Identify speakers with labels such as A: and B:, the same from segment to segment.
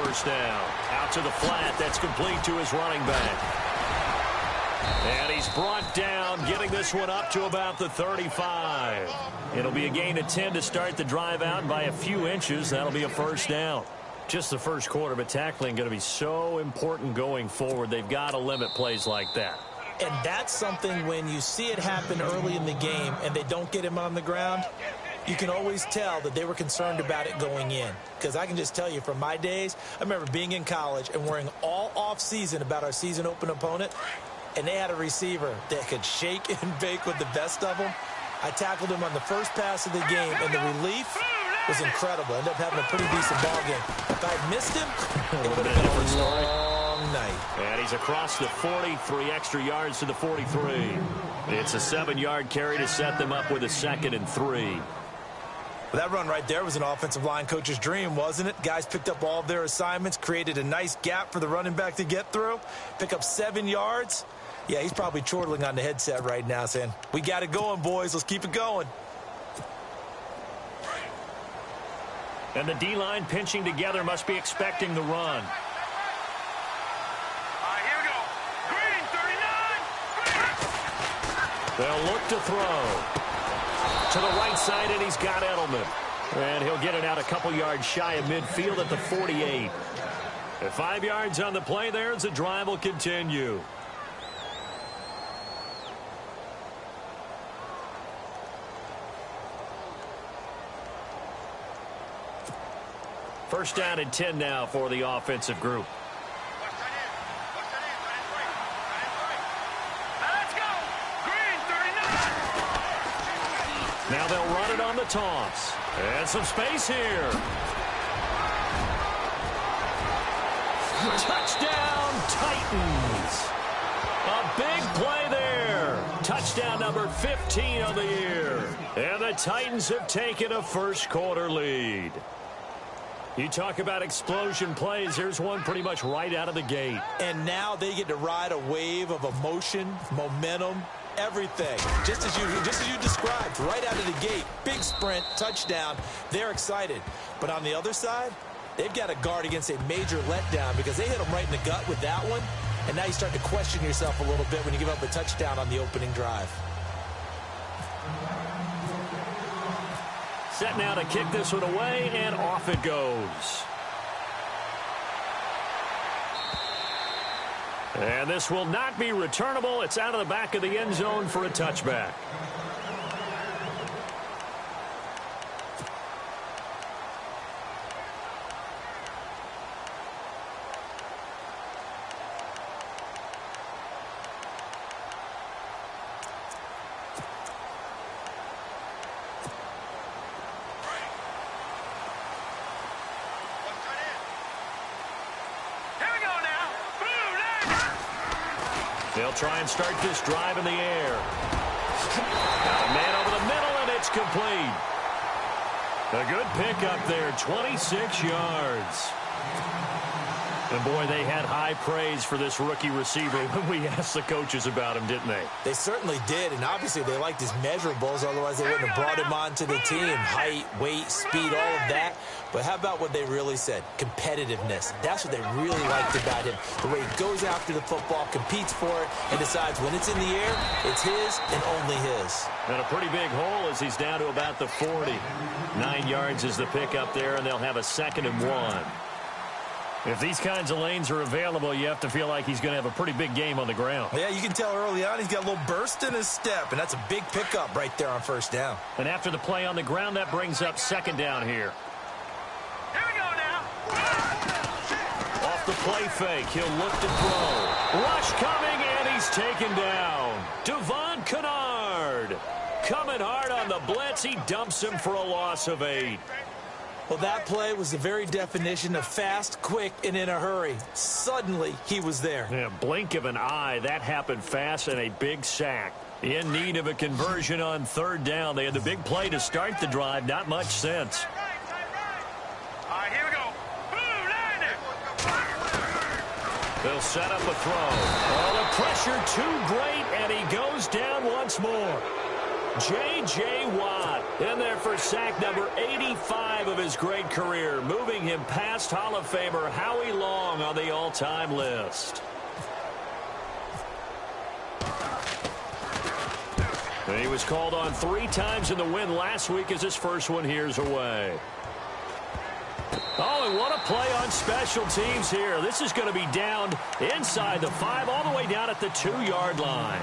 A: first down. Out to the flat. That's complete to his running back. And he's brought down, getting this one up to about the 35. It'll be a gain of 10 to start the drive out by a few inches. That'll be a first down. Just the first quarter, but tackling going to be so important going forward. They've got to limit plays like that.
B: And that's something when you see it happen early in the game and they don't get him on the ground, you can always tell that they were concerned about it going in. Because I can just tell you from my days, I remember being in college and worrying all off-season about our season open opponent, and they had a receiver that could shake and bake with the best of them. I tackled him on the first pass of the game, and the relief was incredible. I ended up having a pretty decent ball game. If I had missed him, it would have been a different story. Long night.
A: And he's across the 40, 3 extra yards to the 43. It's a 7-yard carry to set them up with a 2nd and 3.
B: Well, that run right there was an offensive line coach's dream, wasn't it? Guys picked up all of their assignments, created a nice gap for the running back to get through, pick up 7 yards. Yeah, he's probably chortling on the headset right now saying, we got it going, boys. Let's keep it going.
A: And the D-line pinching together must be expecting the run.
C: Here we go. Green, 39.
A: They'll look to throw. To the right side, and he's got Edelman. And he'll get it out a couple yards shy of midfield at the 48. At 5 yards on the play there as the drive will continue. First down and 10 now for the offensive group.
C: Let's go. Green, 39.
A: Now they'll run it on the toss. And some space here. Touchdown, Titans. A big play there. Touchdown number 15 on the year. And the Titans have taken a first quarter lead. You talk about explosion plays. Here's one pretty much right out of the gate.
B: And now they get to ride a wave of emotion, momentum, everything. Just as you described, right out of the gate. Big sprint, touchdown. They're excited. But on the other side, they've got to guard against a major letdown because they hit them right in the gut with that one. And now you start to question yourself a little bit when you give up a touchdown on the opening drive.
A: Set now to kick this one away, and off it goes. And this will not be returnable. It's out of the back of the end zone for a touchback. They'll try and start this drive in the air. Got a man over the middle, and it's complete. A good pickup there, 26 yards. And, boy, they had high praise for this rookie receiver when we asked the coaches about him, didn't they?
B: They certainly did, and obviously they liked his measurables. Otherwise, they wouldn't have brought him onto the team. Height, weight, speed, all of that. But how about what they really said? Competitiveness. That's what they really liked about him. The way he goes after the football, competes for it, and decides when it's in the air, it's his and only his.
A: And a pretty big hole as he's down to about the 40. 9 yards is the pickup there, and they'll have a 2nd and 1. If these kinds of lanes are available, you have to feel like he's going to have a pretty big game on the ground.
B: Yeah, you can tell early on he's got a little burst in his step, and that's a big pickup right there on first down.
A: And after the play on the ground, that brings up 2nd down here.
C: Here we go now.
A: Off the play fake, he'll look to throw. Rush coming, and he's taken down. Devon Kennard coming hard on the blitz. He dumps him for a loss of 8.
B: Well, that play was the very definition of fast, quick, and in a hurry. Suddenly, he was there.
A: Yeah, blink of an eye. That happened fast and a big sack. In need of a conversion on 3rd down. They had the big play to start the drive. Not much sense.
C: All right, here we go. Boom,
A: They'll set up a throw. Oh, the pressure too great, and he goes down once more. J.J. Watt in there for sack number 85 of his great career, moving him past Hall of Famer Howie Long on the all-time list. And he was called on 3 times in the win last week as his first one here's away. Oh, and what a play on special teams here. This is going to be downed inside the 5, all the way down at the 2-yard line.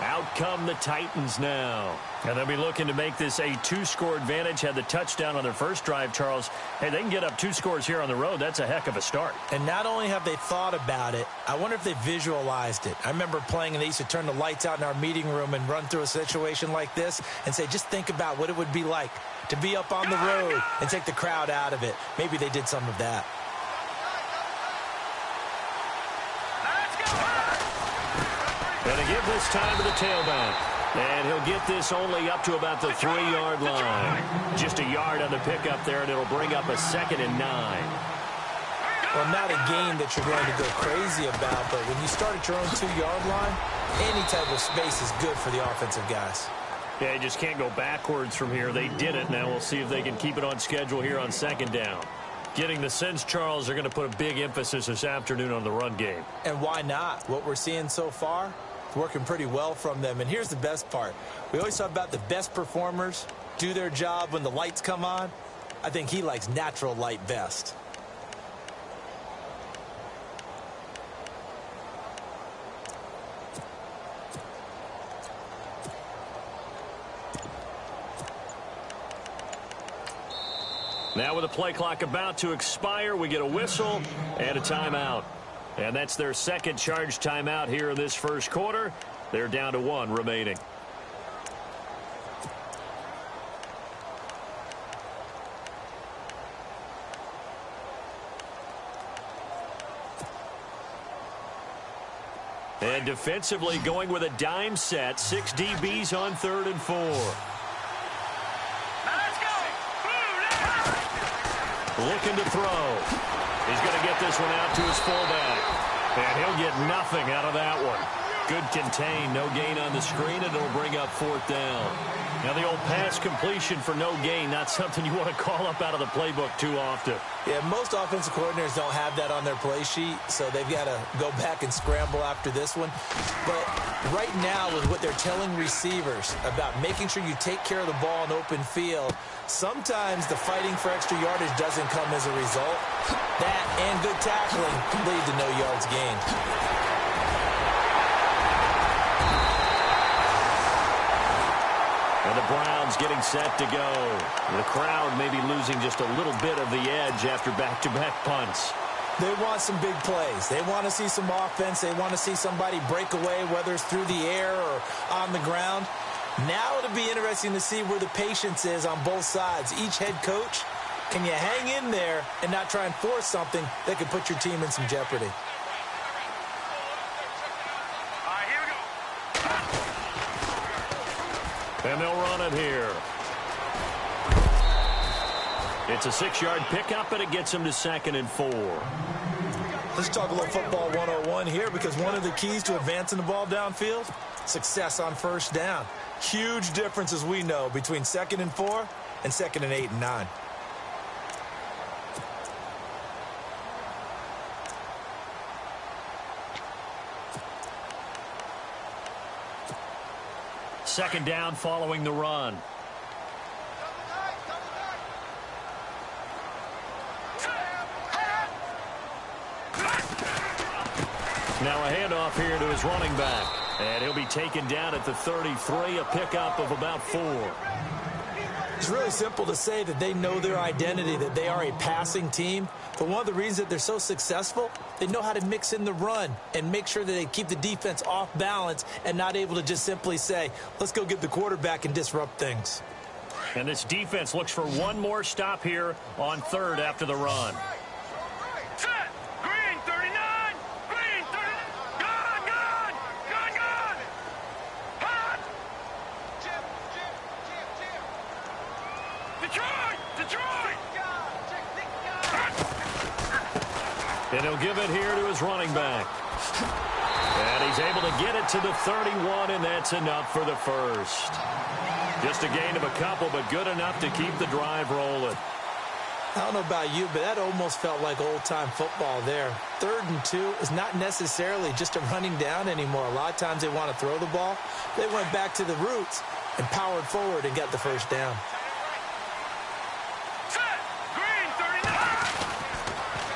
A: Out come the Titans now. And they'll be looking to make this a 2-score advantage. Had the touchdown on their first drive, Charles. Hey, they can get up 2 scores here on the road. That's a heck of a start.
B: And not only have they thought about it, I wonder if they visualized it. I remember playing, and they used to turn the lights out in our meeting room and run through a situation like this and say, just think about what it would be like to be up on the road and take the crowd out of it. Maybe they did some of that.
A: And to give this time to the tailback. And he'll get this only up to about the 3-yard line. Just a yard on the pickup there, and it'll bring up a 2nd and 9.
B: Well, not a game that you're going to go crazy about, but when you start at your own 2-yard line, any type of space is good for the offensive guys.
A: Yeah, you just can't go backwards from here. They did it. Now we'll see if they can keep it on schedule here on 2nd down. Getting the sense, Charles, they're going to put a big emphasis this afternoon on the run game.
B: And why not? What we're seeing so far, it's working pretty well from them. And here's the best part. We always talk about the best performers do their job when the lights come on. I think he likes natural light best.
A: Now with the play clock about to expire, we get a whistle and a timeout. And that's their second charge timeout here in this first quarter. They're down to 1 remaining. And defensively going with a dime set, 6 DBs on 3rd and 4. Looking to throw. He's going to get this one out to his fullback. And he'll get nothing out of that one. Good contain, no gain on the screen, and it'll bring up 4th down. Now the old pass completion for no gain, not something you want to call up out of the playbook too often.
B: Yeah, most offensive coordinators don't have that on their play sheet, so they've got to go back and scramble after this one. But right now, with what they're telling receivers about making sure you take care of the ball in open field, sometimes the fighting for extra yardage doesn't come as a result. That and good tackling lead to no yards gained.
A: And the Browns getting set to go. The crowd maybe losing just a little bit of the edge after back-to-back punts.
B: They want some big plays. They want to see some offense. They want to see somebody break away, whether it's through the air or on the ground. Now it'll be interesting to see where the patience is on both sides. Each head coach, can you hang in there and not try and force something that could put your team in some jeopardy?
A: And they'll run it here. It's a 6-yard pickup, and it gets them to 2nd and 4.
B: Let's talk a little football 101 here, because one of the keys to advancing the ball downfield, success on 1st down. Huge difference, as we know, between 2nd and 4 and 2nd and 8 and 9.
A: Second down following the run. Now a handoff here to his running back. And he'll be taken down at the 33, a pickup of about 4.
B: It's really simple to say that they know their identity, that they are a passing team. But one of the reasons that they're so successful, they know how to mix in the run and make sure that they keep the defense off balance and not able to just simply say, let's go get the quarterback and disrupt things.
A: And this defense looks for one more stop here on 3rd after the run.
C: Set! Green 39! Green 30! Gone! Hot! Detroit!
A: And he'll give it here to his running back. And he's able to get it to the 31, and that's enough for the first. Just a gain of a couple, but good enough to keep the drive rolling.
B: I don't know about you, but that almost felt like old-time football there. 3rd and 2 is not necessarily just a running down anymore. A lot of times they want to throw the ball. They went back to the roots and powered forward and got the first down.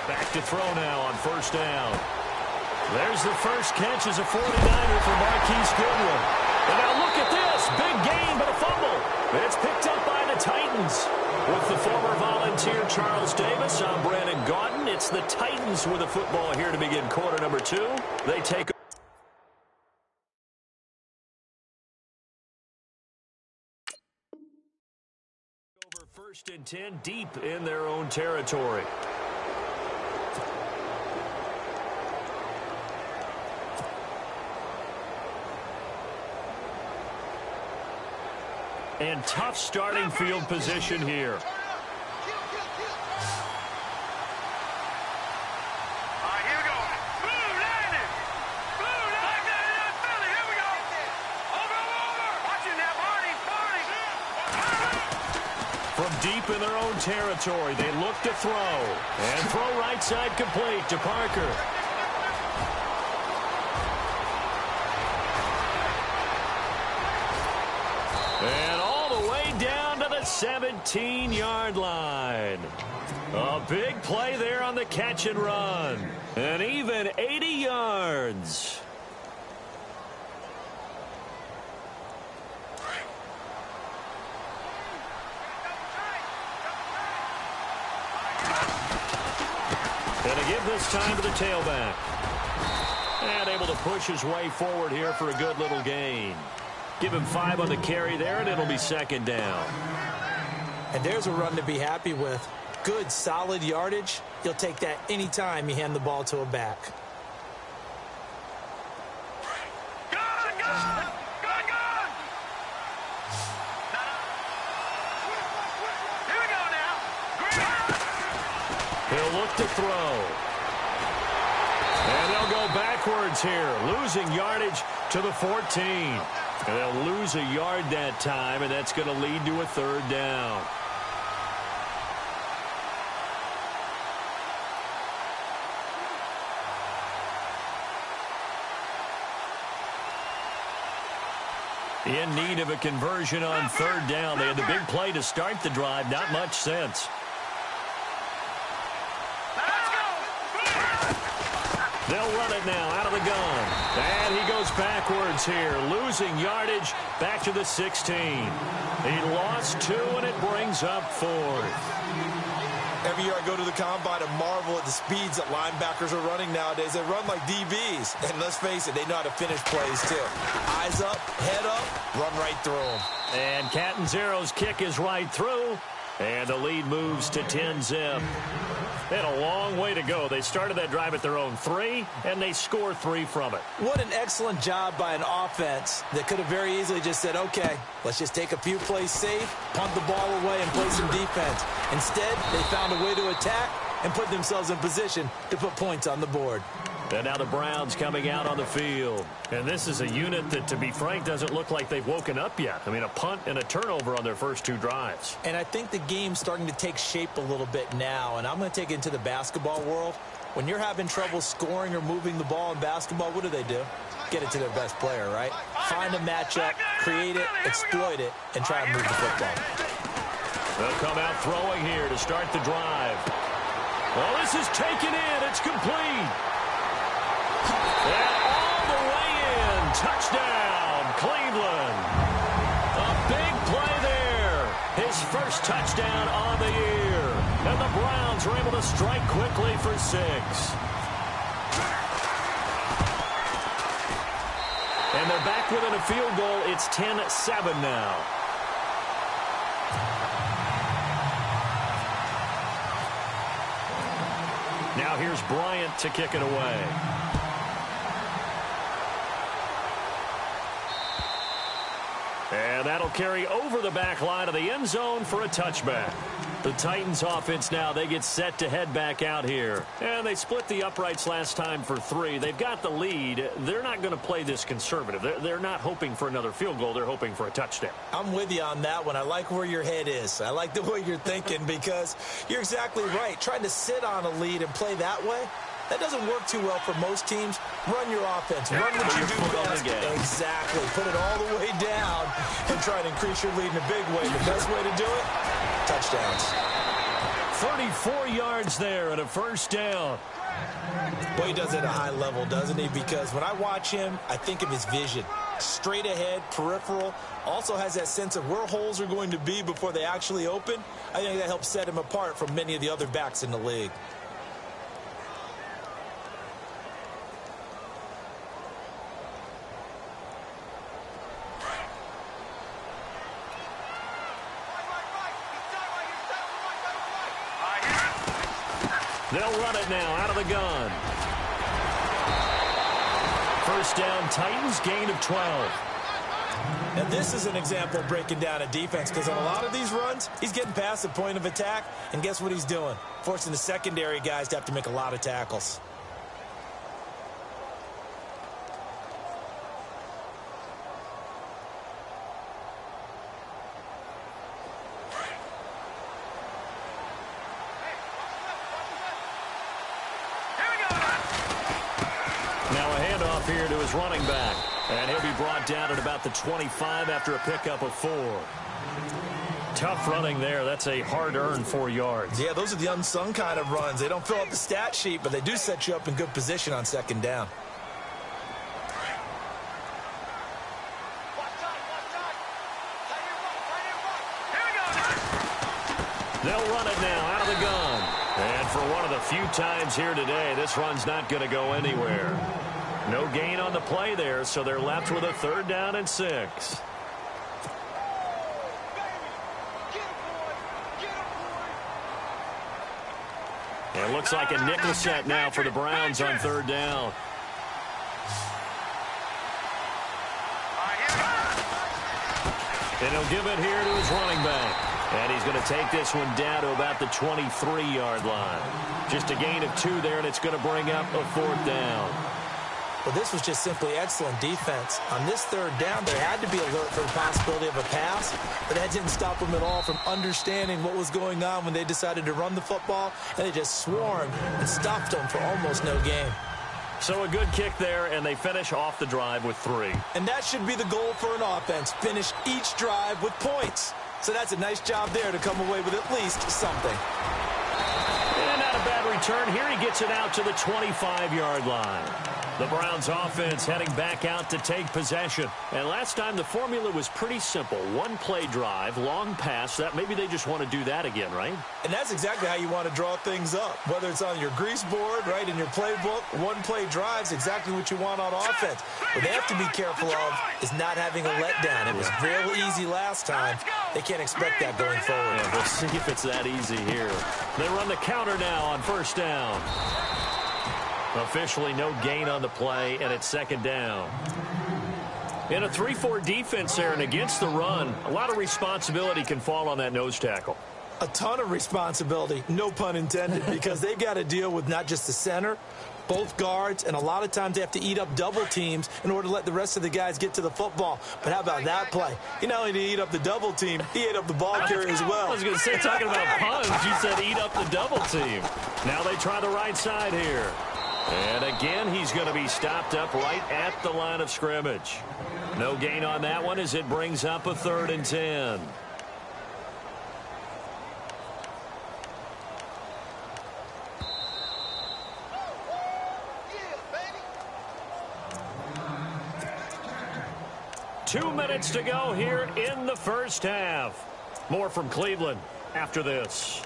A: Back to throw now on first down. There's the first catch as a 49er for Marquise Goodwin. And now look at this. Big gain, but a fumble. It's picked up by the Titans. With the former Volunteer Charles Davis, I'm Brandon Gaudin. It's the Titans with the football here to begin quarter number 2. They take over 1st and 10 deep in their own territory. And tough starting field position here. From deep in their own territory, they look to throw. And throw right side complete to Parker. And all the way down to the 17-yard line. A big play there on the catch and run. An even 80 yards. And to give this time to the tailback. And able to push his way forward here for a good little gain. Give him 5 on the carry there, and it'll be 2nd down.
B: And there's a run to be happy with. Good, solid yardage. You'll take that anytime you hand the ball to a back.
C: Here we go now.
A: He'll look to throw. And they'll go backwards here, losing yardage to the 14. And they'll lose a yard that time, and that's going to lead to a 3rd down. In need of a conversion on 3rd down. They had the big play to start the drive. Not much sense. They'll run it now out of the gun. And he goes backwards here, losing yardage back to the 16. He lost 2, and it brings up 4th.
B: Every year I go to the combine and marvel at the speeds that linebackers are running nowadays. They run like DBs. And let's face it, they know how to finish plays too. Eyes up, head up, run right through them.
A: And Catanzaro's kick is right through. And the lead moves to 10-zip. They had a long way to go. They started that drive at their own 3, and they score 3 from it.
B: What an excellent job by an offense that could have very easily just said, okay, let's just take a few plays safe, punt the ball away, and play some defense. Instead, they found a way to attack and put themselves in position to put points on the board.
A: And now the Browns coming out on the field. And this is a unit that, to be frank, doesn't look like they've woken up yet. I mean, a punt and a turnover on their first 2 drives.
B: And I think the game's starting to take shape a little bit now. And I'm going to take it into the basketball world. When you're having trouble scoring or moving the ball in basketball, what do? Get it to their best player, right? Find a matchup, create it, exploit it, and try and move the football.
A: They'll come out throwing here to start the drive. Well, this is taken in. It's complete. And all the way in. Touchdown, Cleveland. A big play there. His first touchdown on the year. And the Browns are able to strike quickly for 6. And they're back within a field goal. It's 10-7 now. Now here's Bryant to kick it away. And that'll carry over the back line of the end zone for a touchback. The Titans offense now, they get set to head back out here. And they split the uprights last time for 3. They've got the lead. They're not going to play this conservative. They're not hoping for another field goal. They're hoping for a touchdown.
B: I'm with you on that one. I like where your head is. I like the way you're thinking because you're exactly right. Trying to sit on a lead and play that way, that doesn't work too well for most teams. Run your offense. Run what you do best. Exactly. Put it all the way down and try to increase your lead in a big way. The best way to do it, touchdowns.
A: 34 yards there and a first down.
B: Boy, he does it at a high level, doesn't he? Because when I watch him, I think of his vision. Straight ahead, peripheral. Also has that sense of where holes are going to be before they actually open. I think that helps set him apart from many of the other backs in the league.
A: They'll run it now out of the gun. First down, Titans, gain of 12.
B: And this is an example of breaking down a defense because on a lot of these runs, he's getting past the point of attack, and guess what he's doing? Forcing the secondary guys to have to make a lot of tackles.
A: Here to his running back, and he'll be brought down at about the 25 after a pickup of 4. Tough running there. That's a hard-earned 4 yards.
B: Yeah, those are the unsung kind of runs. They don't fill up the stat sheet, but they do set you up in good position on second down.
A: They'll run it now out of the gun. And for one of the few times here today, this run's not going to go anywhere. No gain on the play there, so they're left with a 3rd down and 6. It looks like a nickel set now for the Browns on 3rd down. And he'll give it here to his running back. And he's going to take this one down to about the 23-yard line. Just a gain of 2 there, and it's going to bring up a 4th down.
B: Well, this was just simply excellent defense. On this 3rd down, they had to be alert for the possibility of a pass, but that didn't stop them at all from understanding what was going on when they decided to run the football, and they just swarmed and stopped them for almost no gain.
A: So a good kick there, and they finish off the drive with 3.
B: And that should be the goal for an offense, finish each drive with points. So that's a nice job there to come away with at least something.
A: And not a bad return. Here he gets it out to the 25-yard line. The Browns offense heading back out to take possession. And last time the formula was pretty simple. 1-play drive, long pass. That maybe they just want to do that again, right?
B: And that's exactly how you want to draw things up. Whether it's on your grease board, right, in your playbook, 1-play drive's exactly what you want on offense. What they have to be careful of is not having a letdown. It was real easy last time. They can't expect that going forward.
A: Yeah, we'll see if it's that easy here. They run the counter now on 1st down. Officially no gain on the play, and it's 2nd down. In a 3-4 defense there and against the run, a lot of responsibility can fall on that nose tackle.
B: A ton of responsibility, no pun intended, because they've got to deal with not just the center, both guards, and a lot of times they have to eat up double teams in order to let the rest of the guys get to the football. But how about that play? He not only did he eat up the double team, he ate up the ball carrier as well.
A: I was going to say, talking about puns, you said eat up the double team. Now they try the right side here. And again, he's going to be stopped up right at the line of scrimmage. No gain on that one as it brings up a 3rd and 10. Two minutes to go here in the first half. More from Cleveland after this.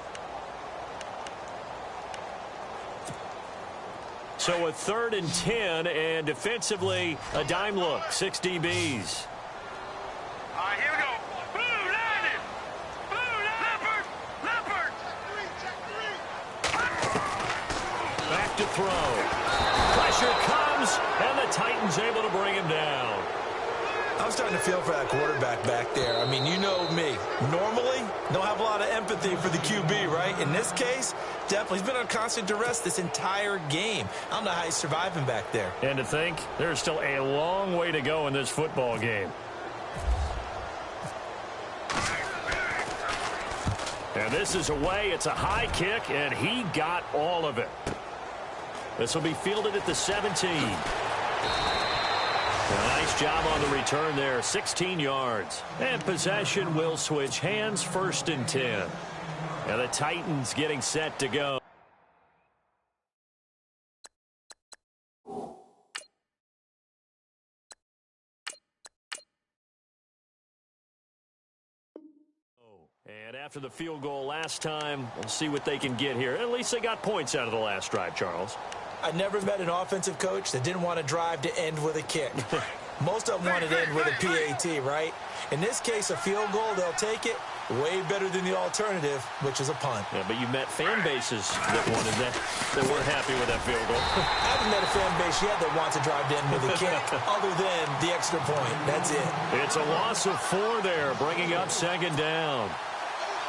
A: So a 3rd and 10, and defensively, a dime look, 6 DBs.
C: All right, here we go. Blue, landed. Blue, leopard, leopard.
A: Back to throw. Pressure comes, and the Titans able to bring him down.
B: I'm starting to feel for that quarterback back there. I mean, you know me. Normally, don't have a lot of empathy for the QB, right? In this case, definitely. He's been on constant duress this entire game. I don't know how he's surviving back there.
A: And to think, there's still a long way to go in this football game. And this is away. It's a high kick, and he got all of it. This will be fielded at the 17. A nice job on the return there, 16 yards. And possession will switch hands, 1st and 10. And the Titans getting set to go. And after the field goal last time, we'll see what they can get here. At least they got points out of the last drive, Charles.
B: I never met an offensive coach that didn't want to drive to end with a kick. Most of them wanted to end with a PAT, right? In this case, a field goal, they'll take it. Way better than the alternative, which is a punt.
A: Yeah, but you met fan bases that wanted that weren't happy with that field goal.
B: I haven't met a fan base yet that wants to drive to end with a kick, other than the extra point. That's it.
A: It's a loss of 4 there, bringing up 2nd down.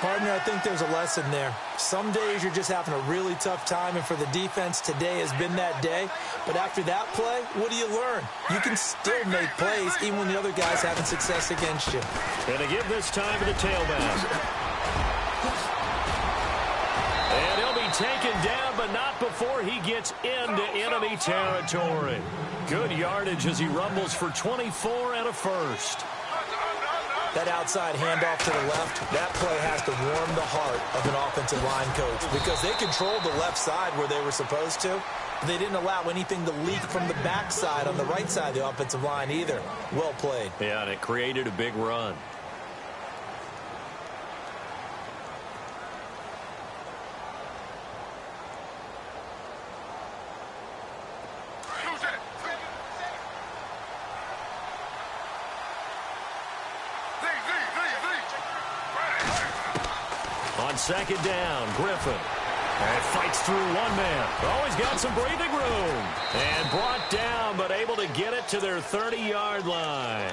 B: Partner, I think there's a lesson there. Some days you're just having a really tough time, and for the defense, today has been that day. But after that play, what do you learn? You can still make plays even when the other guy's having success against you.
A: And to give this time to the tailback. And he'll be taken down, but not before he gets into enemy territory. Good yardage as he rumbles for 24 and a first.
B: That outside handoff to the left, that play has to warm the heart of an offensive line coach because they controlled the left side where they were supposed to. They didn't allow anything to leak from the backside on the right side of the offensive line either. Well played.
A: Yeah, and it created a big run. On 2nd down, Griffin. And fights through one man. Always got some breathing room. And brought down, but able to get it to their 30-yard line.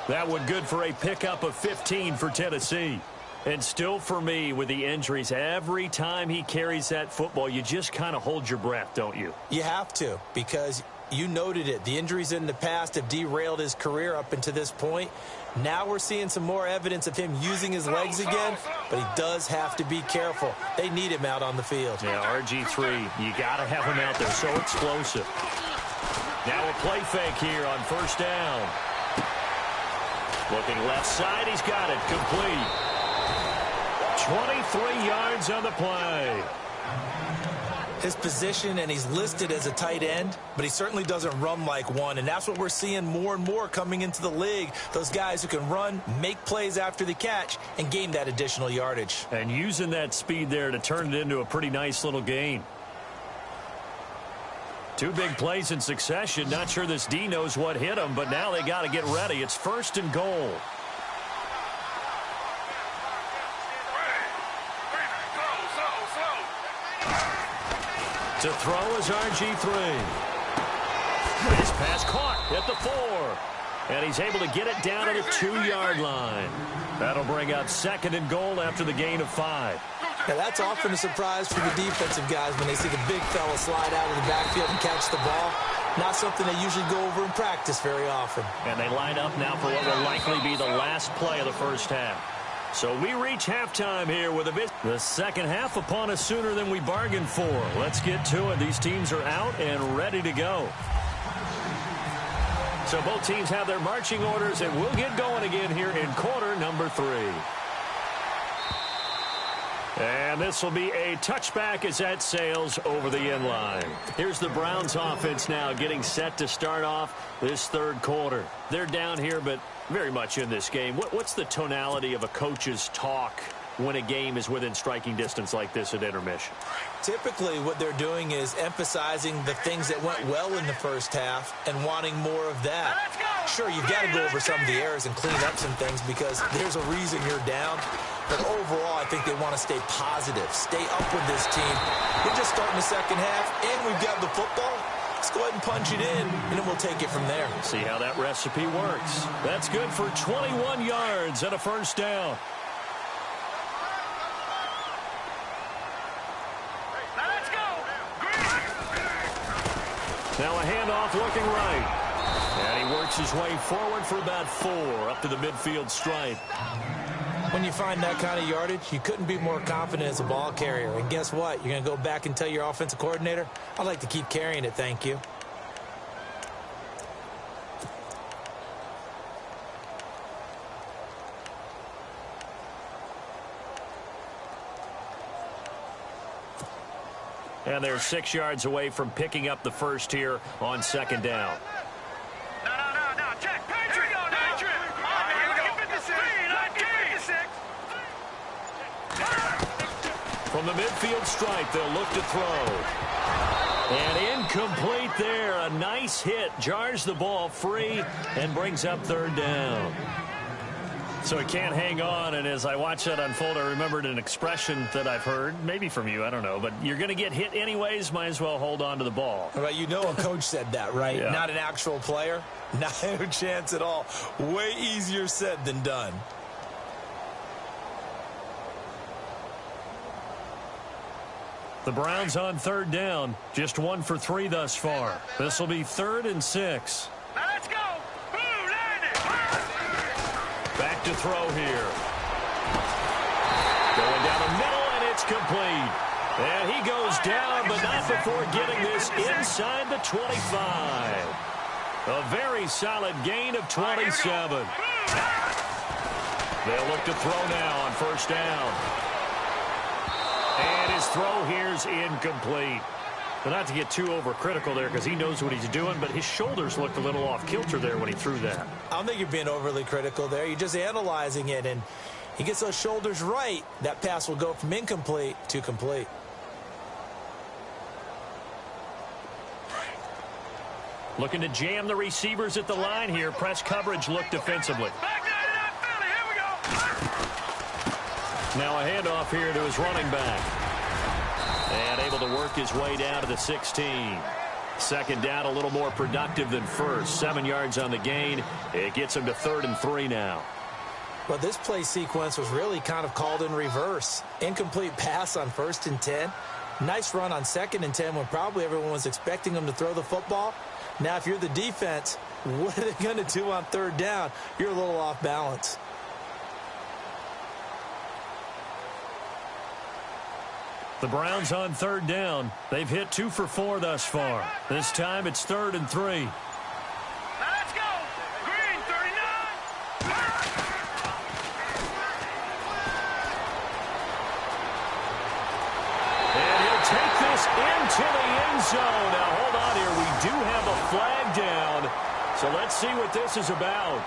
A: That one good for a pickup of 15 for Tennessee. And still for me, with the injuries, every time he carries that football, you just kind of hold your breath, don't you?
B: You have to, because you noted it. The injuries in the past have derailed his career up until this point. Now we're seeing some more evidence of him using his legs again, but he does have to be careful. They need him out on the field.
A: Yeah, RG3, you got to have him out there, so explosive. Now a play fake here on 1st down. Looking left side, he's got it, complete. 23 yards on the play. His position, and he's listed as a tight end, but he certainly doesn't run like one, and that's what we're seeing more and more coming into the league. Those guys who can run, make plays after the catch, and gain that additional yardage. And using that speed there to turn it into a pretty nice little gain. 2 big plays in succession. Not sure this D knows what hit him, but now they got to get ready. It's 1st and goal. To throw is RG3. This pass caught at the 4. And he's able to get it down to the 2-yard line. That'll bring up 2nd and goal after the gain of 5.
B: Now, that's often a surprise for the defensive guys when they see the big fella slide out of the backfield and catch the ball. Not something they usually go over in practice very often.
A: And they line up now for what will likely be the last play of the first half. So we reach halftime here with a bit. The second half upon us sooner than we bargained for. Let's get to it. These teams are out and ready to go. So both teams have their marching orders, and we'll get going again here in quarter number 3. And this will be a touchback as that sails over the end line. Here's the Browns offense now getting set to start off this 3rd quarter. They're down here, but very much in this game. What's the tonality of a coach's talk when a game is within striking distance like this at intermission?
B: Typically, what they're doing is emphasizing the things that went well in the first half and wanting more of that. Sure, you've got to go over some of the errors and clean up some things because there's a reason you're down. But overall, I think they want to stay positive, stay up with this team. We're just starting the second half, and we've got the football. Let's go ahead and punch it in, and then we'll take it from there.
A: See how that recipe works. That's good for 21 yards and a first down.
C: Now let's go.
A: Now a handoff looking right. And he works his way forward for about 4 up to the midfield stripe.
B: When you find that kind of yardage, you couldn't be more confident as a ball carrier. And guess what? You're going to go back and tell your offensive coordinator, I'd like to keep carrying it, thank you.
A: And they're 6 yards away from picking up the first here on second down.
C: No. Check. Patriot. Patriot. Here we go. 56.
A: From the midfield stripe, they'll look to throw. And incomplete there. A nice hit. Jars the ball free and brings up third down. So he can't hang on, and as I watch that unfold, I remembered an expression that I've heard, maybe from you, I don't know, but you're going to get hit anyways, might as well hold on to the ball.
B: Right, you know a coach said that, right?
A: Yeah.
B: Not an actual player. Not a chance at all. Way easier said than done.
A: The Browns on third down, just 1 for 3 thus far. This will be 3rd and 6.
C: Now let's go. Boom, landed.
A: Back to throw here. Going down the middle, and it's complete. And he goes down, but not before getting this inside the 25. A very solid gain of 27. They'll look to throw now on first down. And his throw here's incomplete. But not to get too overcritical there because he knows what he's doing, but his shoulders looked a little off kilter there when he threw that.
B: I don't think you're being overly critical there. You're just analyzing it, and he gets those shoulders right. That pass will go from incomplete to complete.
A: Looking to jam the receivers at the line here. Press coverage look defensively.
C: Back down to that Philly. Here we go.
A: Now a handoff here to his running back. And able to work his way down to the 16. Second down, a little more productive than first. 7 yards on the gain. It gets him to 3rd and 3 now.
B: Well, this play sequence was really kind of called in reverse. Incomplete pass on 1st and 10. Nice run on 2nd and 10 when probably everyone was expecting him to throw the football. Now, if you're the defense, what are they going to do on 3rd down? You're a little off balance.
A: The Browns on 3rd down. They've hit 2 for 4 thus far. This time it's 3rd and 3.
C: Now let's go. Green, 39.
A: And he'll take this into the end zone. Now, hold on here. We do have a flag down. So let's see what this is about.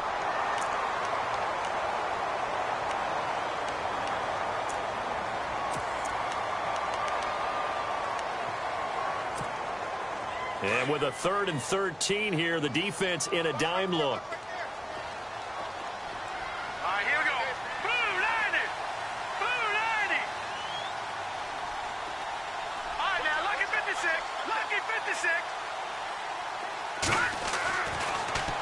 A: And with a 3rd and 13 here, the defense in a dime look.
C: All right, here we go. Boom, landed. Boom, landed. All right, now, lucky 56. Lucky 56.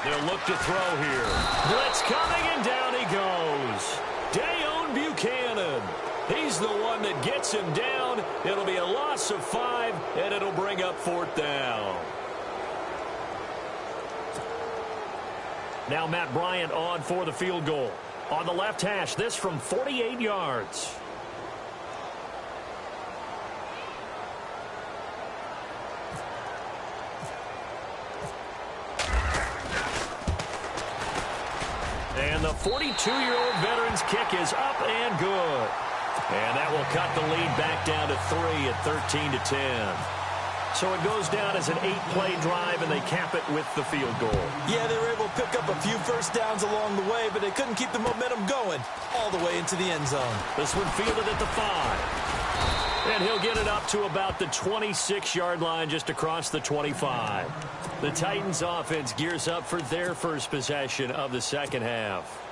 A: They'll look to throw here. Blitz coming, and down he goes. Dayon Buchanan. He's the one that gets him down. It'll be a loss of 5, and it'll bring up 4th down. Now Matt Bryant on for the field goal. On the left hash, this from 48 yards. And the 42-year-old veteran's kick is up and good. And that will cut the lead back down to 3 at 13-10. So it goes down as an 8-play drive, and they cap it with the field goal.
B: Yeah, they were able to pick up a few first downs along the way, but they couldn't keep the momentum going all the way into the end zone.
A: This one fielded at the 5. And he'll get it up to about the 26-yard line, just across the 25. The Titans offense gears up for their first possession of the second half.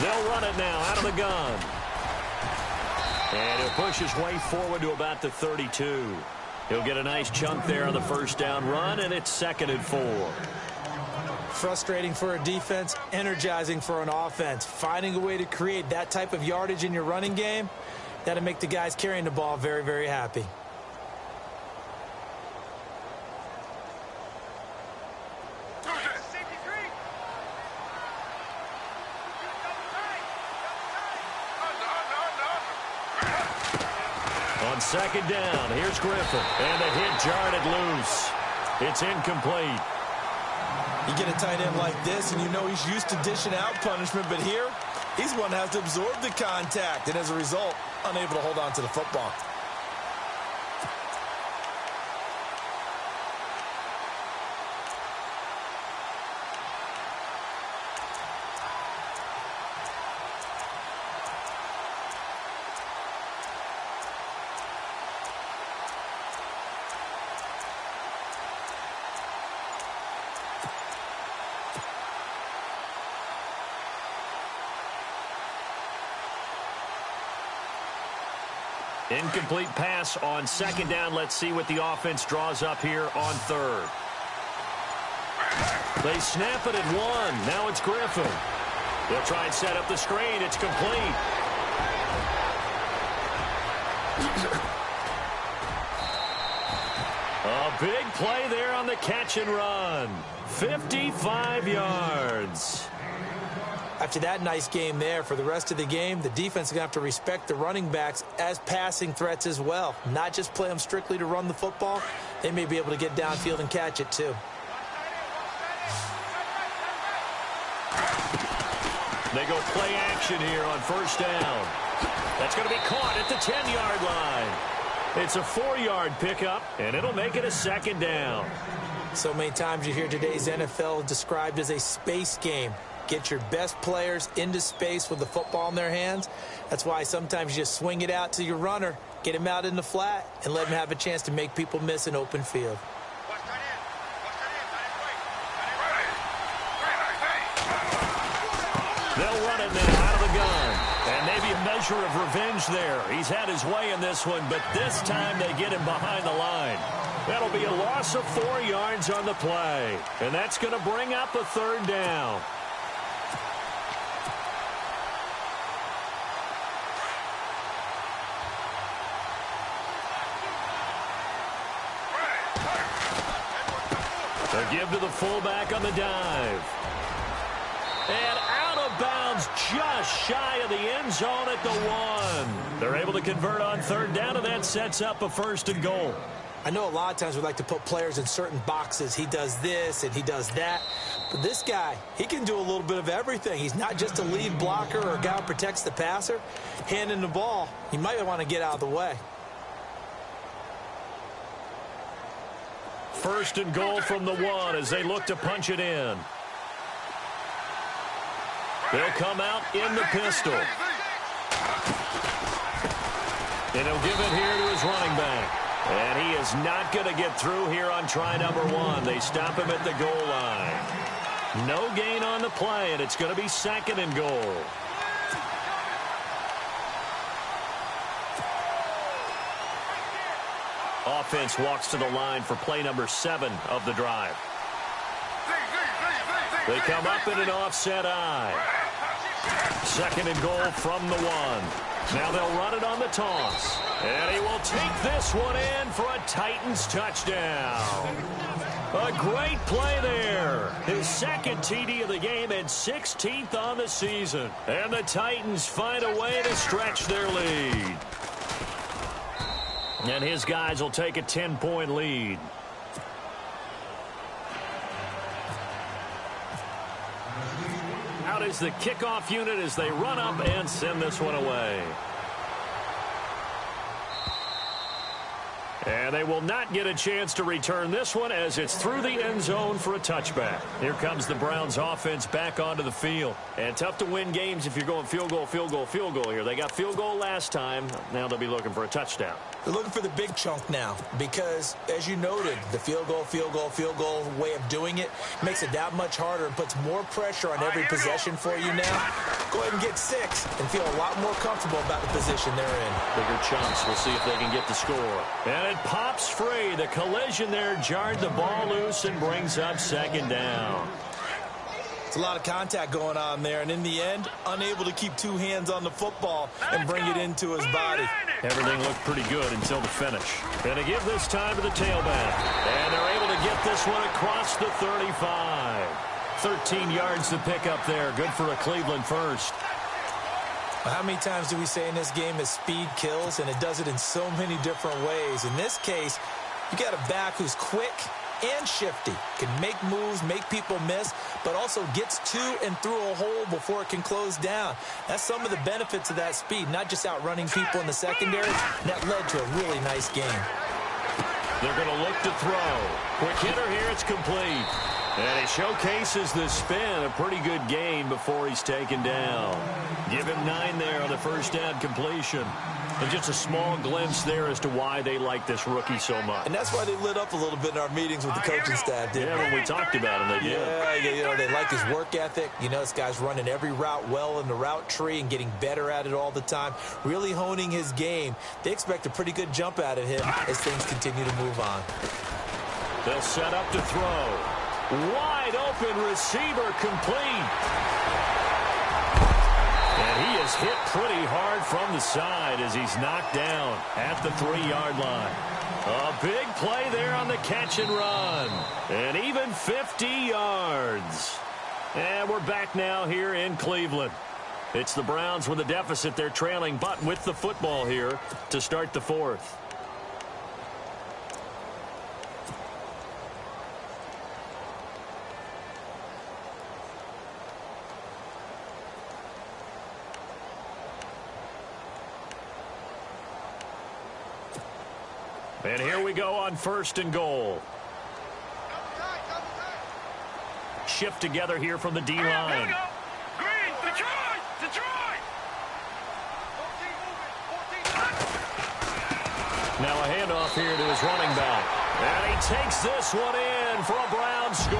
A: They'll run it now out of the gun. And he'll push his way forward to about the 32. He'll get a nice chunk there on the first down run, and it's 2nd and 4.
B: Frustrating for a defense, energizing for an offense. Finding a way to create that type of yardage in your running game, that'll make the guys carrying the ball very, very happy.
A: On 2nd down, here's Griffin. And the hit jarred it loose. It's incomplete.
B: You get a tight end like this, and you know he's used to dishing out punishment, but here, he's one that has to absorb the contact, and as a result, unable to hold on to the football.
A: Incomplete pass on 2nd down. Let's see what the offense draws up here on 3rd. They snap it at 1. Now it's Griffin. They'll try and set up the screen. It's complete. A big play there on the catch and run. 55 yards.
B: After that nice game there, for the rest of the game, the defense is going to have to respect the running backs as passing threats as well. Not just play them strictly to run the football. They may be able to get downfield and catch it too.
A: They go play action here on 1st down. That's going to be caught at the 10-yard line. It's a 4-yard pickup, and it'll make it a 2nd down.
B: So many times you hear today's NFL described as a space game. Get your best players into space with the football in their hands. That's why sometimes you just swing it out to your runner, get him out in the flat, and let him have a chance to make people miss an open field.
A: They'll run it now out of the gun. And maybe a measure of revenge there. He's had his way in this one, but this time they get him behind the line. That'll be a loss of 4 yards on the play. And that's going to bring up a 3rd down. They'll give to the fullback on the dive. And out of bounds just shy of the end zone at the 1. They're able to convert on 3rd down, and that sets up a 1st and goal.
B: I know a lot of times we like to put players in certain boxes. He does this and he does that. But this guy, he can do a little bit of everything. He's not just a lead blocker or a guy who protects the passer. Handing the ball, he might want to get out of the way.
A: 1st and goal from the 1 as they look to punch it in. They'll come out in the pistol. And he'll give it here to his running back. And he is not going to get through here on try number 1. They stop him at the goal line. No gain on the play, and it's going to be 2nd and goal. Offense walks to the line for play number 7 of the drive. They come up in an offset eye. 2nd and goal from the 1. Now they'll run it on the toss. And he will take this one in for a Titans touchdown. A great play there. His 2nd TD of the game and 16th on the season. And the Titans find a way to stretch their lead. And his guys will take a 10-point lead. Out is the kickoff unit as they run up and send this one away. And they will not get a chance to return this one as it's through the end zone for a touchback. Here comes the Browns offense back onto the field. And tough to win games if you're going field goal, field goal, field goal here. They got field goal last time. Now they'll be looking for a touchdown.
B: They're looking for the big chunk now because, as you noted, the field goal way of doing it makes it that much harder and puts more pressure on every possession for you now. Go ahead and get 6 and feel a lot more comfortable about the position they're in.
A: Bigger chunks. We'll see if they can get the score. And it pops free. The collision there jarred the ball loose and brings up second down.
B: It's a lot of contact going on there, and in the end, unable to keep 2 hands on the football and bring it into his body.
A: Everything looked pretty good until the finish. And to give this time to the tailback. And they're able to get this one across the 35. 13 yards to pick up there. Good for a Cleveland first.
B: How many times do we say in this game that speed kills, and it does it in so many different ways? In this case, you got a back who's quick and shifty, can make moves, make people miss, but also gets to and through a hole before it can close down. That's some of the benefits of that speed, not just outrunning people in the secondary. That led to a really nice game.
A: They're going to look to throw. Quick hitter here, it's complete. And he showcases the spin, a pretty good game before he's taken down. Give him 9 there on the first down completion. And just a small glimpse there as to why they like this rookie so much.
B: And that's why they lit up a little bit in our meetings with the coaching staff, didn't
A: they? Yeah, when we talked about him, they did.
B: Yeah, you know, they like his work ethic. You know, this guy's running every route well in the route tree and getting better at it all the time, really honing his game. They expect a pretty good jump out of him as things continue to move on.
A: They'll set up to throw. Wide open receiver complete. And he is hit pretty hard from the side as he's knocked down at the 3-yard line. A big play there on the catch and run. And even 50 yards. And we're back now here in Cleveland. It's the Browns with a deficit. They're trailing, but with the football here to start the 4th. And here we go on 1st and goal. Shift together here from the D-line.
C: Green, Detroit!
A: Now a handoff here to his running back. And he takes this one in for a Brown score.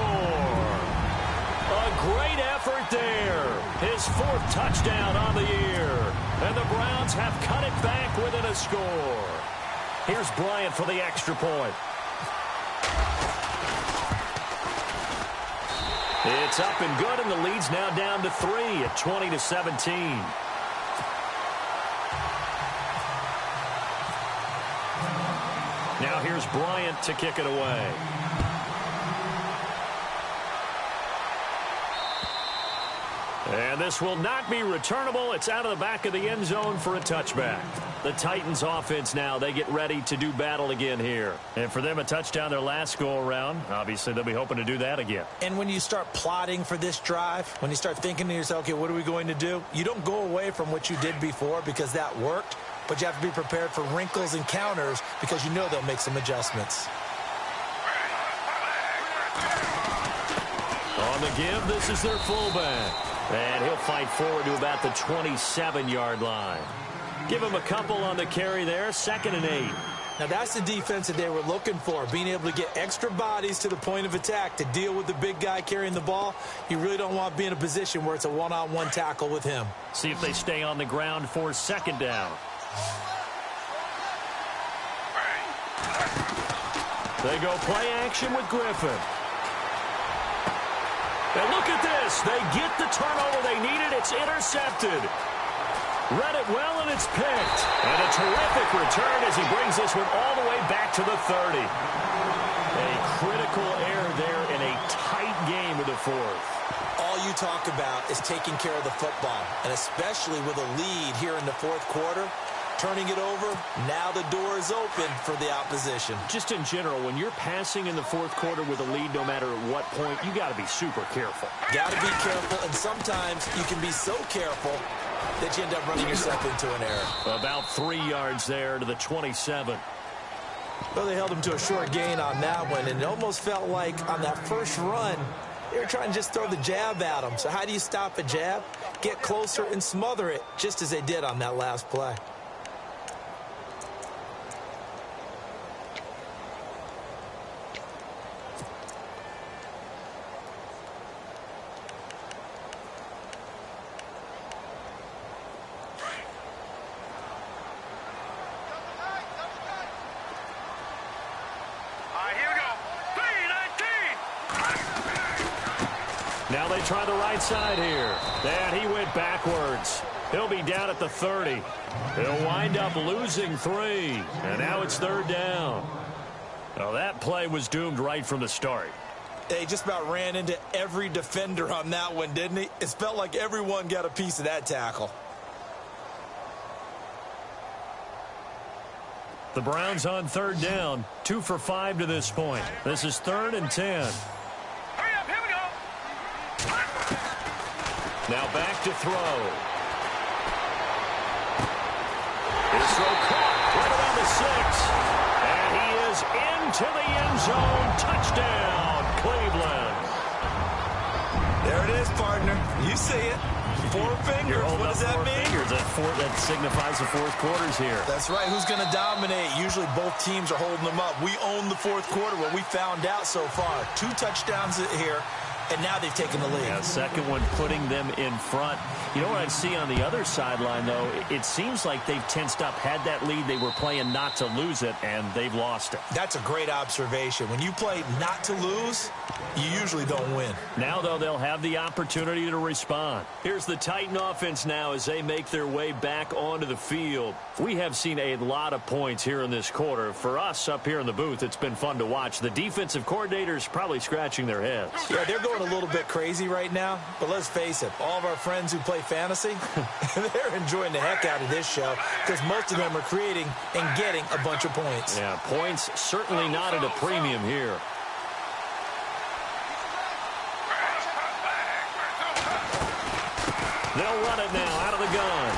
A: A great effort there. His 4th touchdown on the year. And the Browns have cut it back within a score. Here's Bryant for the extra point. It's up and good, and the lead's now down to 3 at 20-17. Now here's Bryant to kick it away. And this will not be returnable. It's out of the back of the end zone for a touchback. The Titans offense now, they get ready to do battle again here. And for them, a touchdown their last go-around. Obviously, they'll be hoping to do that again.
B: And when you start plotting for this drive, when you start thinking to yourself, okay, what are we going to do? You don't go away from what you did before because that worked, but you have to be prepared for wrinkles and counters because you know they'll make some adjustments.
A: On the give, this is their fullback. And he'll fight forward to about the 27-yard line. Give him a couple on the carry there, 2nd and 8.
B: Now that's the defense that they were looking for, being able to get extra bodies to the point of attack to deal with the big guy carrying the ball. You really don't want to be in a position where it's a one-on-one tackle with him.
A: See if they stay on the ground for 2nd down. They go play action with Griffin. And look at this. They get the turnover they needed. It's intercepted. Read it well, and it's picked. And a terrific return as he brings this one all the way back to the 30. A critical error there in a tight game of the 4th.
B: All you talk about is taking care of the football, and especially with a lead here in the 4th quarter. Turning it over, now the door is open for the opposition.
A: Just in general, when you're passing in the 4th quarter with a lead, no matter at what point, you got to be super careful.
B: Got to be careful, and sometimes you can be so careful that you end up running yourself into an error.
A: About 3 yards there to the 27.
B: Well, they held him to a short gain on that one, and it almost felt like on that first run, they were trying to just throw the jab at him. So how do you stop a jab? Get closer and smother it, just as they did on that last play.
A: Now they try the right side here. And he went backwards. He'll be down at the 30. He'll wind up losing 3. And now it's 3rd down. Well, that play was doomed right from the start.
B: They just about ran into every defender on that one, didn't he? It felt like everyone got a piece of that tackle.
A: The Browns on 3rd down. 2 for 5 to this point. This is 3rd and 10. Now back to throw. His throw caught right around the 6. And he is into the end zone. Touchdown, Cleveland.
B: There it is, partner. You see it. 4 fingers. What does that mean?
A: Fingers. That signifies the 4th quarter's here.
B: That's right. Who's going to dominate? Usually both teams are holding them up. We own the 4th quarter. What we found out so far. 2 touchdowns here. And now they've taken the lead.
A: Yeah, second one putting them in front. You know what I see on the other sideline, though? It seems like they've tensed up. Had that lead, they were playing not to lose it, and they've lost it.
B: That's a great observation. When you play not to lose, you usually don't win.
A: Now, though, they'll have the opportunity to respond. Here's the Titan offense now as they make their way back onto the field. We have seen a lot of points here in this quarter. For us up here in the booth, it's been fun to watch. The defensive coordinators probably scratching their heads.
B: Yeah, they're going a little bit crazy right now, but let's face it, all of our friends who play fantasy, they're enjoying the heck out of this show because most of them are creating and getting a bunch of points.
A: Yeah, points certainly not at a premium here. They'll run it now out of the gun.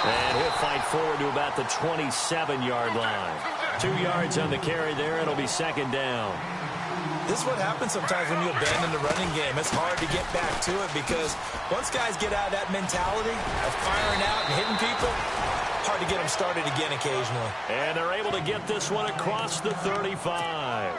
A: And he'll fight forward to about the 27-yard line. 2 yards on the carry there. It'll be 2nd down.
B: This is what happens sometimes when you abandon the running game. It's hard to get back to it because once guys get out of that mentality of firing out and hitting people, hard to get them started again occasionally.
A: And they're able to get this one across the 35.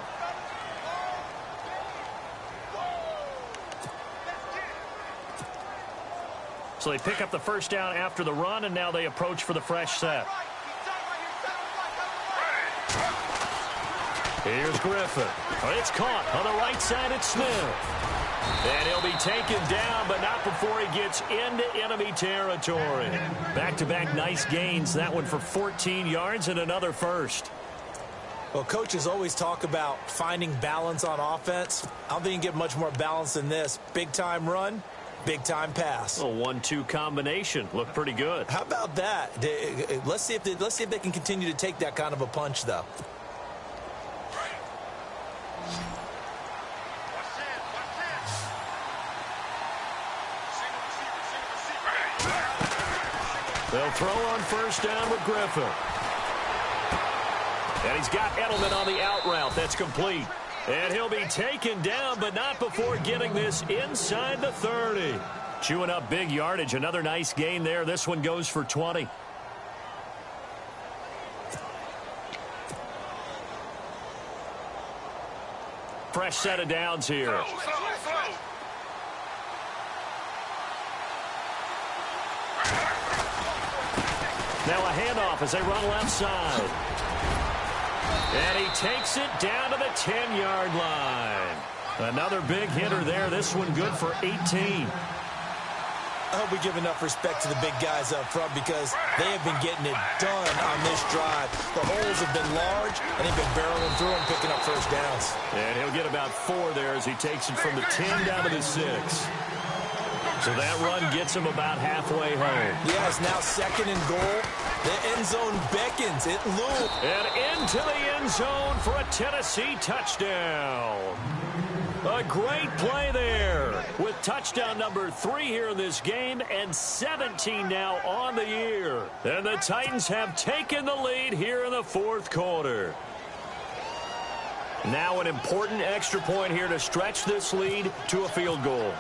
A: So they pick up the 1st down after the run, and now they approach for the fresh set. Here's Griffin. Oh, it's caught on the right side. It's Smith. And he'll be taken down, but not before he gets into enemy territory. Back-to-back nice gains. That one for 14 yards and another first.
B: Well, coaches always talk about finding balance on offense. I don't think you can get much more balance than this. Big-time run, big-time pass.
A: A 1-2 combination. Looked pretty good.
B: How about that? Let's see if they can continue to take that kind of a punch, though.
A: They'll throw on 1st down with Griffin. And he's got Edelman on the out route. That's complete. And he'll be taken down, but not before getting this inside the 30. Chewing up big yardage. Another nice gain there. This one goes for 20. Fresh set of downs here. Now a handoff as they run left side. And he takes it down to the 10-yard line. Another big hitter there. This one good for 18.
B: I hope we give enough respect to the big guys up front because they have been getting it done on this drive. The holes have been large, and they've been barreling through and picking up 1st downs.
A: And he'll get about 4 there as he takes it from the 10 down to the 6. So that run gets him about halfway home.
B: Yeah, it's now 2nd and goal. The end zone beckons. It looms.
A: And into the end zone for a Tennessee touchdown. A great play there with touchdown number 3 here in this game and 17 now on the year. And the Titans have taken the lead here in the fourth quarter. Now an important extra point here to stretch this lead to a field goal.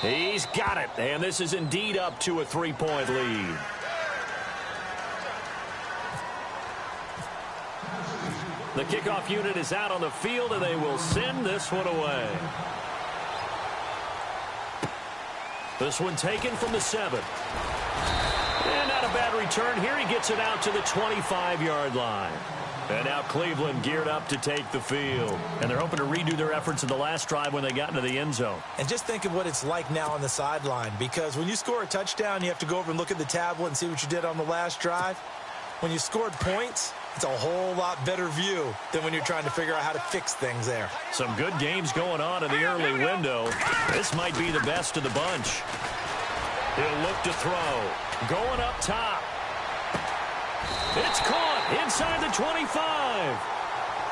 A: He's got it, and this is indeed up to a 3-point lead. The kickoff unit is out on the field, and they will send this one away. This one taken from the 7. And not a bad return here. He gets it out to the 25-yard line. And now Cleveland geared up to take the field. And they're hoping to redo their efforts in the last drive when they got into the end zone. And
B: just think of what it's like now on the sideline, because when you score a touchdown, you have to go over and look at the tablet and see what you did on the last drive. When you scored points, it's a whole lot better view than when you're trying to figure out how to fix things there.
A: Some good games going on in the early window. This might be the best of the bunch. He'll look to throw. Going up top. It's caught inside the 25.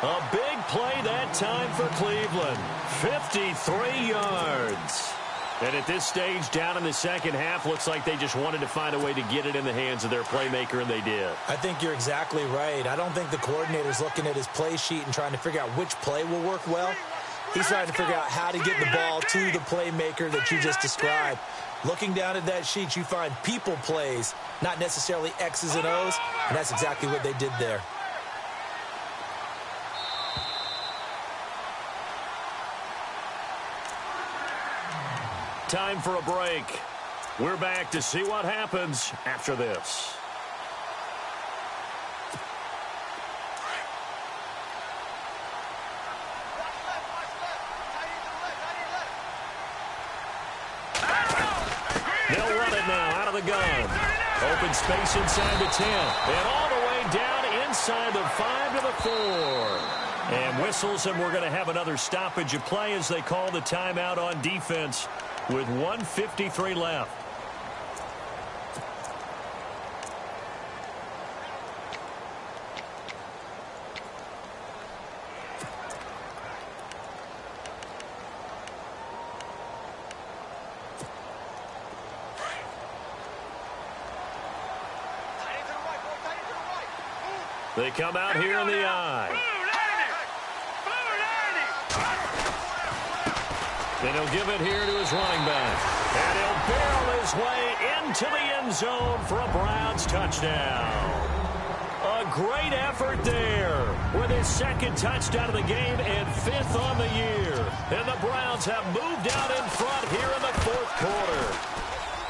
A: A big play that time for Cleveland. 53 yards. And at this stage, down in the second half, looks like they just wanted to find a way to get it in the hands of their playmaker, and they did.
B: I think you're exactly right. I don't think the coordinator's looking at his play sheet and trying to figure out which play will work well. He's trying to figure out how to get the ball to the playmaker that you just described. Looking down at that sheet, you find people plays, not necessarily X's and O's, and that's exactly what they did there.
A: Time for a break. We're back to see what happens after this. They'll run it now out of the gun. Open space inside the 10. And all the way down inside the 5 to the 4. And whistles, and we're going to have another stoppage of play as they call the timeout on defense with 1:53 left. They come out here in the eye. And he'll give it here to his running back. And he'll barrel his way into the end zone for a Browns touchdown. A great effort there with his second touchdown of the game and 5th on the year. And the Browns have moved out in front here in the fourth quarter.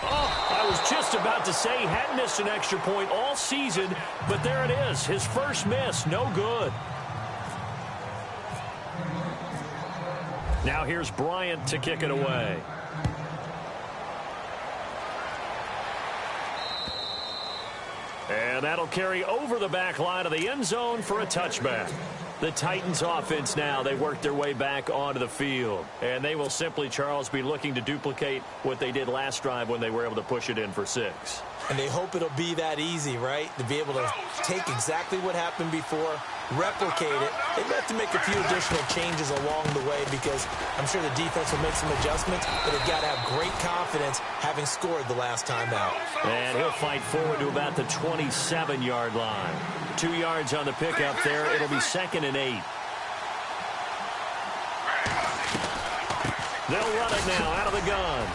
A: Oh, I was just about to say he hadn't missed an extra point all season, but there it is. His first miss, no good. Now here's Bryant to kick it away. And that'll carry over the back line of the end zone for a touchback. The Titans offense now, they work their way back onto the field. And they will simply, Charles, be looking to duplicate what they did last drive when they were able to push it in for 6.
B: And they hope it'll be that easy, right? To be able to take exactly what happened before, replicate it. They have to make a few additional changes along the way because I'm sure the defense will make some adjustments, but they've got to have great confidence having scored the last time out.
A: And he'll fight forward to about the 27-yard line. 2 yards on the pickup there. It'll be 2nd and 8. They'll run it now out of the gun.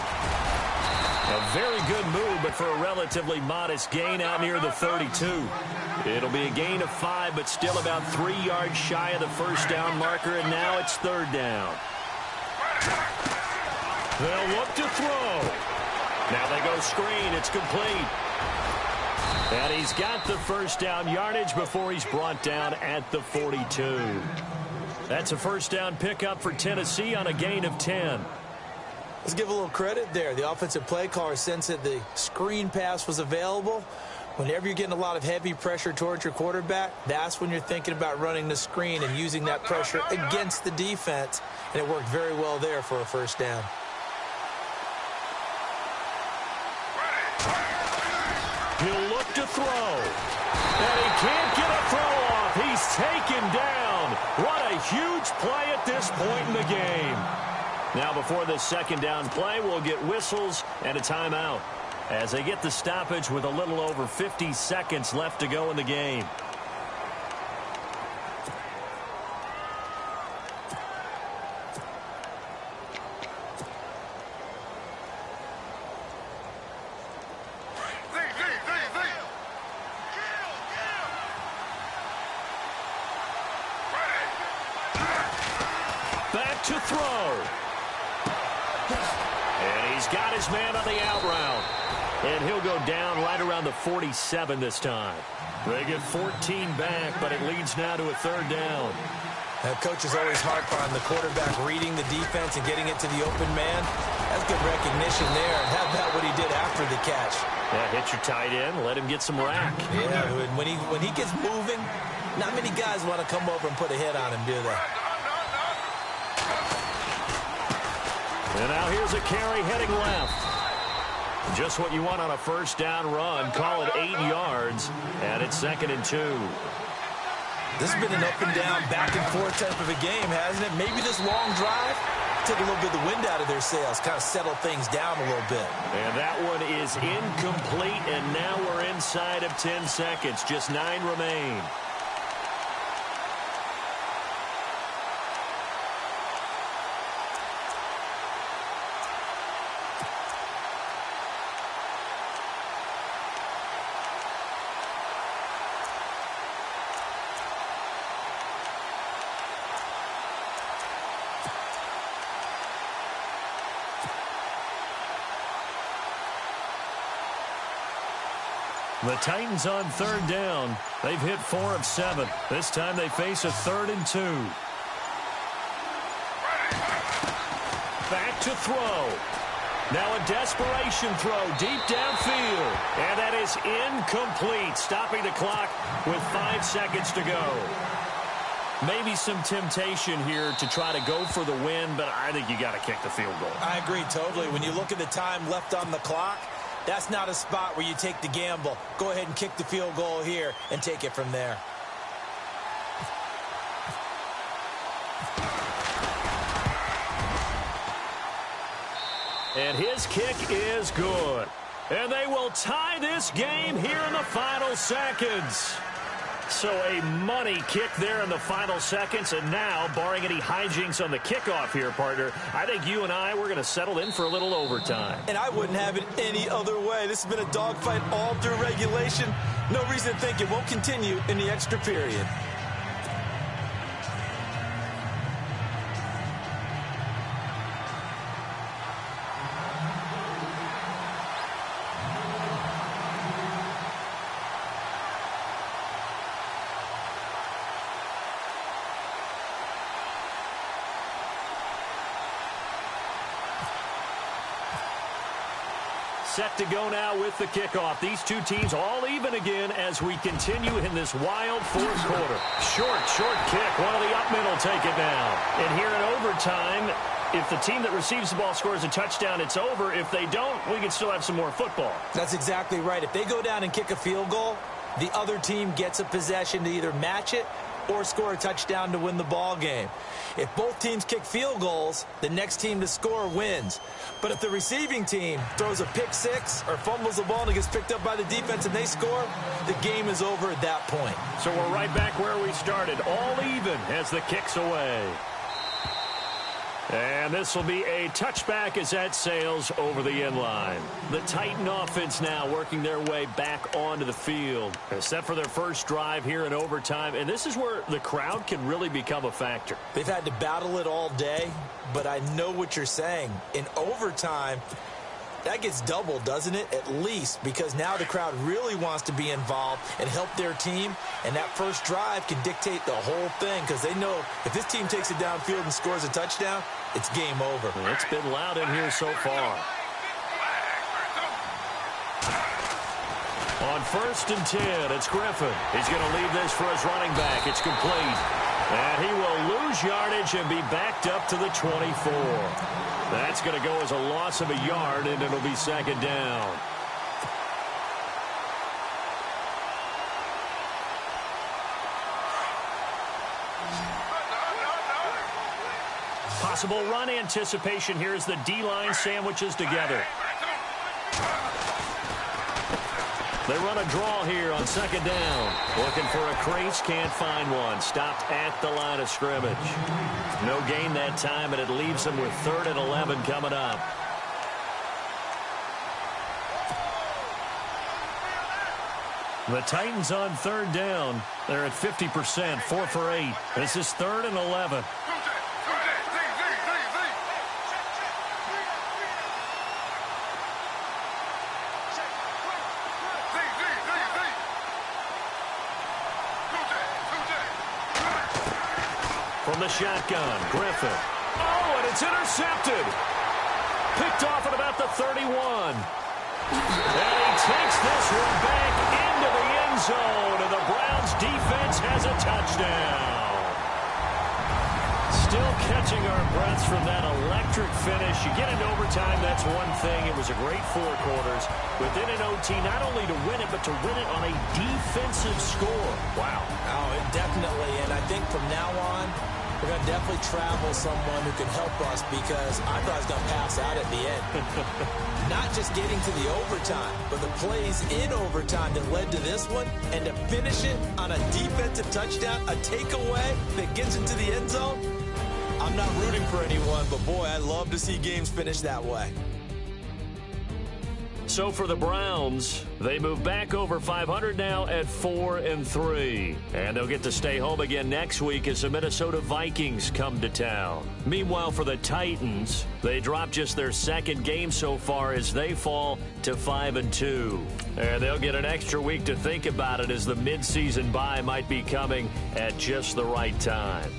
A: A very good move, but for a relatively modest gain out near the 32. It'll be a gain of 5, but still about 3 yards shy of the first down marker, and now it's 3rd down. They'll look to throw. Now they go screen. It's complete. And he's got the first down yardage before he's brought down at the 42. That's a first down pickup for Tennessee on a gain of 10.
B: Let's give a little credit there. The offensive play caller sensed that the screen pass was available. Whenever you're getting a lot of heavy pressure towards your quarterback, that's when you're thinking about running the screen and using that pressure against the defense. And it worked very well there for a first down. He'll look to throw. And he can't get a throw off. He's
A: taken down. What a huge play at this point in the game. Now, before this second down play, we'll get whistles and a timeout as they get the stoppage with a little over 50 seconds left to go in the game. Back to throw. And he's got his man on the out route. And he'll go down right around the 47 this time. They get 14 back, but it leads now to a third down.
B: Coach is always harp on the quarterback reading the defense and getting it to the open man. That's good recognition there. And how about what he did after the catch?
A: Yeah, hit your tight end, let him get some rack.
B: Yeah, when he gets moving, not many guys want to come over and put a hit on him, do they?
A: And now here's a carry heading left. Just what you want on a first down run. Call it 8 yards, and it's 2nd and 2.
B: This has been an up and down, back and forth type of a game, hasn't it? Maybe this long drive took a little bit of the wind out of their sails, kind of settled things down a little bit.
A: And that one is incomplete, and now we're inside of 10 seconds. Just 9 remain. The Titans on third down. They've hit 4 of 7. This time they face a 3rd and 2. Back to throw. Now a desperation throw deep downfield. And that is incomplete, stopping the clock with 5 seconds to go. Maybe some temptation here to try to go for the win, but I think you got to kick the field goal.
B: I agree totally. When you look at the time left on the clock, that's not a spot where you take the gamble. Go ahead and kick the field goal here and take it from there.
A: And his kick is good. And they will tie this game here in the final seconds. So a money kick there in the final seconds. And now, barring any hijinks on the kickoff here, partner, I think you and I, we're going to settle in for a little overtime.
B: And I wouldn't have it any other way. This has been a dogfight all through regulation. No reason to think it won't continue in the extra period.
A: Set to go now with the kickoff. These two teams all even again as we continue in this wild fourth quarter. Short kick. One of the up men will take it now. And here in overtime, if the team that receives the ball scores a touchdown, it's over. If they don't, we can still have some more football.
B: That's exactly right. If they go down and kick a field goal, the other team gets a possession to either match it or score a touchdown to win the ball game. If both teams kick field goals, the next team to score wins. But if the receiving team throws a pick six or fumbles the ball and it gets picked up by the defense and they score, the game is over at that point.
A: So we're right back where we started, all even as the kick's away. And this will be a touchback as that sails over the end line. The Titan offense now working their way back onto the field. They're set for their first drive here in overtime, and this is where the crowd can really become a factor.
B: They've had to battle it all day, but I know what you're saying. In overtime, that gets doubled, doesn't it? At least, because now the crowd really wants to be involved and help their team, and that first drive can dictate the whole thing because they know if this team takes it downfield and scores a touchdown, it's game over.
A: It's been loud in here so far. On 1st and 10, it's Griffin. He's going to leave this for his running back. It's complete. And he will lose yardage and be backed up to the 24. That's going to go as a loss of a yard, and it'll be second down. Possible run anticipation here as the D-line sandwiches together. They run a draw here on second down. Looking for a crease, can't find one. Stopped at the line of scrimmage. No gain that time, and it leaves them with 3rd and 11 coming up. The Titans on 3rd down. They're at 50%, 4 for 8. This is 3rd and 11. From the shotgun, Griffin. Oh, and it's intercepted. Picked off at about the 31. And he takes this one back into the end zone, and the Browns defense has a touchdown. Still catching our breaths from that electric finish. You get into overtime, that's one thing. It was a great 4 quarters. Within an OT, not only to win it, but to win it on a defensive score. Wow.
B: Oh, definitely. And I think from now on, we're going to definitely travel someone who can help us, because I thought I was going to pass out at the end. Not just getting to the overtime, but the plays in overtime that led to this one, and to finish it on a defensive touchdown, a takeaway that gets into the end zone. I'm not rooting for anyone, but boy, I love to see games finish that way.
A: So for the Browns, they move back over 500 now at 4 and 3. And they'll get to stay home again next week as the Minnesota Vikings come to town. Meanwhile, for the Titans, they drop just their 2nd game so far as they fall to 5 and 2. And they'll get an extra week to think about it, as the midseason bye might be coming at just the right time.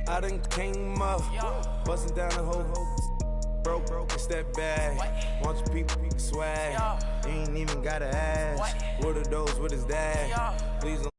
D: I done came up, busting down the whole broke, it's that bag. Want your people swag, you ain't even gotta ask. What are those, what is that? Please don't